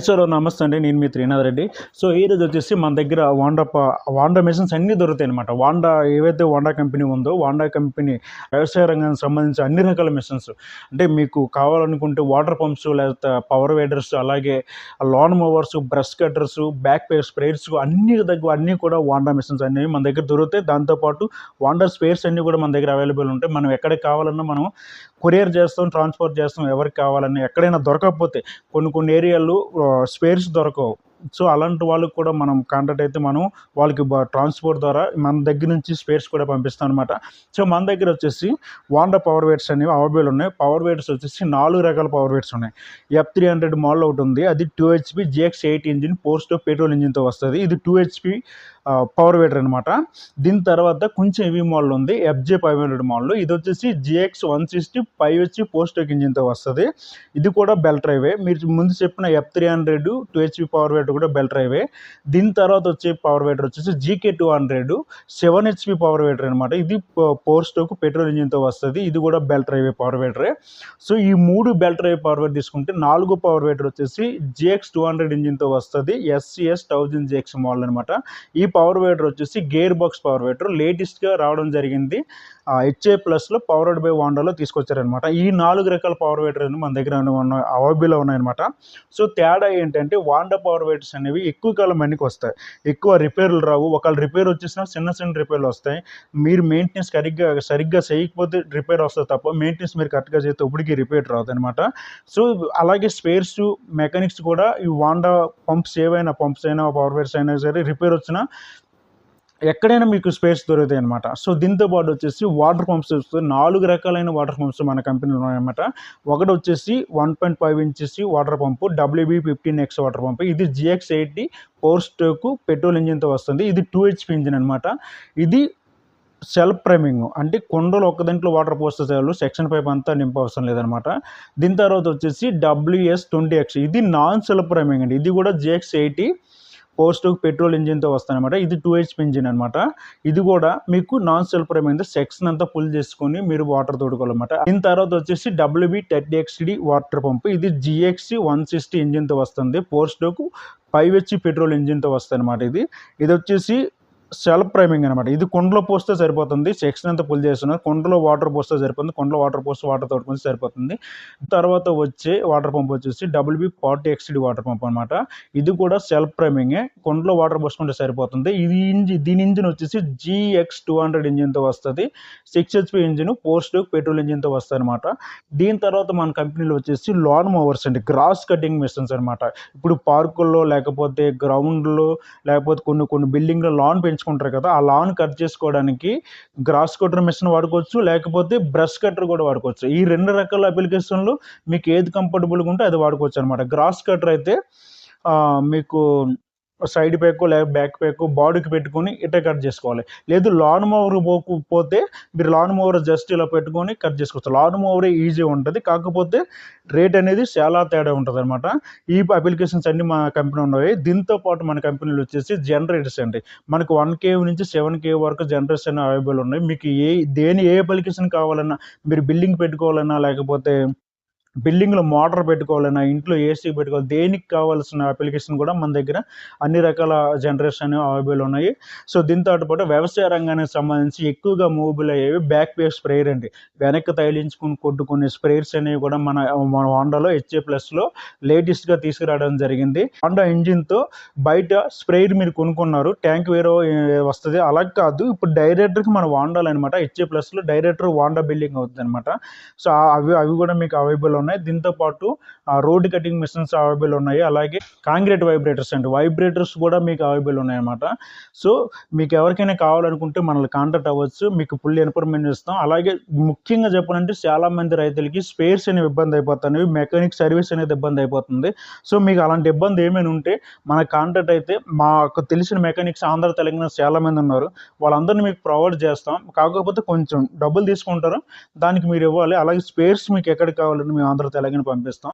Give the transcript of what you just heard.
Sir నమస్తే అండి. నేను మీ త్రీనాథ్ రెడ్డి. సో ఈరోజు వచ్చేసి మన దగ్గర వాండా మెషిన్స్ అన్నీ దొరుకుతాయి అనమాట. ఏవైతే వాండా కంపెనీ ఉందో వాండా కంపెనీ వ్యవసాయ రంగానికి సంబంధించి అన్ని రకాల మెషిన్స్ అంటే మీకు కావాలనుకుంటే వాటర్ పంప్స్, లేకపోతే పవర్ వేడర్స్, అలాగే lawn mowers, brush cutters, backpack sprayers అన్నీ కూడా వాండా మెషిన్స్ అనేవి మన దగ్గర దొరుకుతాయి. దాంతోపాటు వాండా స్పేర్స్ అన్నీ కూడా మన దగ్గర అవైలబుల్ ఉంటాయి. మనం ఎక్కడికి కావాలన్నా మనం కొరియర్ చేస్తాం, ట్రాన్స్పోర్ట్ చేస్తాం. ఎవరికి కావాలన్నా ఎక్కడైనా దొరకకపోతే కొన్ని ఏరియాల్లో స్పేర్స్ దొరకవు. సో అలాంటి వాళ్ళకి కూడా మనం కాంటాక్ట్ అయితే మనం వాళ్ళకి ట్రాన్స్పోర్ట్ ద్వారా మన దగ్గర నుంచి స్పేర్స్ కూడా పంపిస్తాం అనమాట. సో మన దగ్గర వచ్చేసి వాండా పవర్ వేట్స్ అనేవి అవైలబుల్ ఉన్నాయి. పవర్ వేట్స్ వచ్చేసి 4 రకాల పవర్ వేట్స్ ఉన్నాయి. F300 మోడల్ ఒకటి ఉంది, అది 2 HP GX80 engine post petrol ఇంజిన్తో వస్తుంది. ఇది 2 HP పవర్ వేటర్ అనమాట. దీని తర్వాత కొంచెం హెవీ మోడల్ ఉంది, FJ500 మోడల్. ఇది వచ్చేసి GX160 5HP పోస్ట్ ఇంజిన్తో వస్తుంది. ఇది కూడా బెల్ట్ డ్రైవే. మీరు ముందు చెప్పిన F300 2 HP పవర్ వేటర్ కూడా బెల్ట్ డ్రైవే. దీని తర్వాత వచ్చే పవర్ వేటర్ వచ్చేసి GK200 7 HP పవర్ వేటర్ అనమాట. ఇది పోస్ట్ పెట్రోల్ ఇంజిన్తో వస్తుంది. ఇది కూడా బెల్ట్ డ్రైవే పవర్ వేటరే. సో ఈ 3 బెల్ట్ డ్రైవ్ పవర్ వేటర్ తీసుకుంటే 4 పవర్ వేటర్ వచ్చేసి GX200 ఇంజిన్తో వస్తుంది, SCS 1000 GX మోడల్ అనమాట. ఈ పవర్ వేటర్ వచ్చేసి గేర్ బాక్స్ పవర్ వేటర్ లేటెస్ట్గా రావడం జరిగింది. HA+లో పవర్డ్ బై వాండాలో తీసుకొచ్చారనమాట. ఈ 4 రకాల పవర్ వేటర్ మన దగ్గర అవైలబుల్ ఉన్నాయన్నమాట. సో తేడా ఏంటంటే వాండా పవర్ వేటర్స్ అనేవి ఎక్కువ కాలం మనికి వస్తాయి, ఎక్కువ రిపేర్లు రావు. ఒకవేళ రిపేర్ వచ్చేసినా చిన్న రిపేర్లు వస్తాయి. మీరు మెయింటెనెన్స్ సరిగ్గా చేయకపోతే రిపేర్ వస్తుంది తప్ప మెయింటెనెన్స్ మీరు కరెక్ట్గా చేస్తే ఇప్పటికీ రిపేర్ రాదు అనమాట. సో అలాగే స్పేర్స్, మెకానిక్స్ కూడా ఈ వాండా పంప్స్ అయినా పవర్ వేటర్స్ అయినా సరే రిపేర్ వచ్చినా ఎక్కడైనా మీకు స్పేస్ దొరుకుతాయి అనమాట. సో దీంతో పాటు వచ్చేసి వాటర్ పంప్స్ 4 రకాలైన వాటర్ పంప్స్ మన కంపెనీలో ఉన్నాయన్నమాట. ఒకటి వచ్చేసి 1.5 ఇంచెస్ వాటర్ పంపు WB15X వాటర్ పంపు. ఇది GX80 పవర్ స్ట్రోక్ పెట్రోల్ ఇంజిన్తో వస్తుంది. ఇది 2 HP ఇంజిన్ అనమాట. ఇది సెల్ఫ్ ప్రైమింగ్, అంటే కొండలు ఒక్క దాంట్లో వాటర్ పోస్తే చాలు, సెక్షన్ పైప్ అంతా నింపవసరం లేదనమాట. దీని తర్వాత వచ్చేసి WS20X, ఇది నాన్ సెల్ఫ్ ప్రైమింగ్ అండి. ఇది కూడా GX80 పోస్ట్ పెట్రోల్ ఇంజిన్తో వస్తాయన్నమాట. ఇది 2 HP ఇంజిన్ అనమాట. ఇది కూడా మీకు నాన్ సెల్ఫ్ ప్రైమింగ్, సెక్షన్ అంతా ఫుల్ చేసుకొని మీరు వాటర్ తోడుకోవాలన్నమాట. దీని తర్వాత వచ్చేసి WB30XD వాటర్ పంపు. ఇది GX160 ఇంజిన్తో వస్తుంది, పోస్ట్ 5 HP పెట్రోల్ ఇంజిన్తో వస్తుంది అనమాట. ఇది వచ్చేసి సెల్ఫ్ ప్రైమింగ్ అనమాట. ఇది కుండలో పోస్తే సరిపోతుంది, సెక్షన్ అంతా ఫుల్ చేస్తున్నారు. కుండలో వాటర్ పోస్తే సరిపోతుంది, కుండలో వాటర్ పోస్తే వాటర్ తోడుకొని సరిపోతుంది. తర్వాత వచ్చే వాటర్ పంప్ వచ్చేసి WB40XD వాటర్ పంప్ అనమాట. ఇది కూడా సెల్ఫ్ ప్రైమింగే, కుండలో వాటర్ పోసుకుంటే సరిపోతుంది. దీని ఇంజిన్ వచ్చేసి GX200 ఇంజిన్తో వస్తుంది, 6 HP ఇంజిన్ పోస్ట్ పెట్రోల్ ఇంజిన్తో వస్తుంది అనమాట. దీని తర్వాత మన కంపెనీలో వచ్చేసి లాన్ మూవర్స్ అండి, గ్రాస్ కటింగ్ మిషన్స్ అనమాట. ఇప్పుడు పార్కుల్లో లేకపోతే గ్రౌండ్లో లేకపోతే కొన్ని బిల్డింగ్లో లాన్ పెంచుకుంటారు కదా, ఆ లాన్ కట్ చేసుకోవడానికి గ్రాస్ కటర్ మిషన్ వాడుకోవచ్చు, లేకపోతే బ్రష్ కటర్ కూడా వాడుకోవచ్చు. ఈ 2 రకాల అప్లికేషన్లు మీకు ఏది కంఫర్టబుల్గా ఉంటే అది వాడుకోవచ్చు అనమాట. గ్రాస్ కటర్ అయితే మీకు సైడ్ పేకో లేక బ్యాక్ పేకో బాడీకి పెట్టుకొని ఇట్లా కట్ చేసుకోవాలి. లేదు లాన్ మూవర్ పోతే మీరు లాన్ మూవర్ జస్ట్ ఇలా పెట్టుకొని కట్ చేసుకోవచ్చు. లాన్ మూవరే ఈజీ ఉంటుంది, కాకపోతే రేట్ అనేది చాలా తేడా ఉంటుంది అనమాట. ఈ అప్లికేషన్స్ అన్ని మా కంపెనీ ఉన్నాయి. దీంతో పాటు మన కంపెనీలో వచ్చేసి జనరేటర్స్ అండి. మనకు 1 kV నుంచి 7 kV వరకు జనరేటర్స్ అన్ని అవైలబుల్ ఉన్నాయి. మీకు ఏ అప్లికేషన్ కావాలన్నా, మీరు బిల్డింగ్ పెట్టుకోవాలన్నా, లేకపోతే బిల్డింగ్లో మోటార్ పెట్టుకోవాలన్నా, ఇంట్లో ఏసీ పెట్టుకోవాలి, దేనికి కావాల్సిన అప్లికేషన్ కూడా మన దగ్గర అన్ని రకాల జనరేషన్ అనేవి అవైలబుల్ ఉన్నాయి. సో దీంతో పాటు వ్యవసాయ రంగానికి సంబంధించి ఎక్కువగా మూవబుల్ అయ్యేవి బ్యాక్ పే స్ప్రేయర్ అండి. వెనక్కి తగిలించుకుని కొట్టుకునే స్ప్రేయర్స్ అనేవి కూడా మన హోండాలో HA+లో లేటెస్ట్గా తీసుకురావడం జరిగింది. హోండా ఇంజిన్తో బయట స్ప్రేయర్ మీరు కొనుక్కున్నారు, ట్యాంక్ వేరే వస్తుంది, అలా కాదు. ఇప్పుడు డైరెక్టర్కి మన హోండాలో అనమాట, HA+లో డైరెక్టర్ హోండా బిల్డింగ్ అవుతుంది అనమాట. సో అవి కూడా మీకు అవైలబుల్ ఉన్నాయి. దీంతో పాటు రోడ్ కటింగ్ మిషన్స్ అవైలబుల్ ఉన్నాయి. అలాగే కాంక్రీట్ వైబ్రేటర్స్ అండి, వైబ్రేటర్స్ కూడా మీకు అవైలబుల్ ఉన్నాయి అన్నమాట. సో మీకు ఎవరికైనా కావాలనుకుంటే మనల్ని కాంటాక్ట్ అవ్వచ్చు, మీకు ఫుల్ ఇన్ఫర్మేషన్ ఇస్తాం. అలాగే ముఖ్యంగా చెప్పాలంటే చాలా మంది రైతులకి స్పేర్స్ అనేవి ఇబ్బంది అయిపోతున్నాయి, మెకానిక్ సర్వీస్ అనేది ఇబ్బంది అయిపోతుంది. సో మీకు అలాంటి ఇబ్బంది ఏమైనా ఉంటే మన కాంటాక్ట్ అయితే, మాకు తెలిసిన మెకానిక్స్ ఆంధ్ర తెలంగాణ చాలా మంది ఉన్నారు, వాళ్ళందరినీ మీకు ప్రొవైడ్ చేస్తాం. కాకపోతే కొంచెం డబ్బులు తీసుకుంటారు, దానికి మీరు ఇవ్వాలి. అలాగే స్పేర్స్ మీకు ఎక్కడికి కావాలని మేము ఆంధ్ర తెలంగాణ పంపిస్తాం.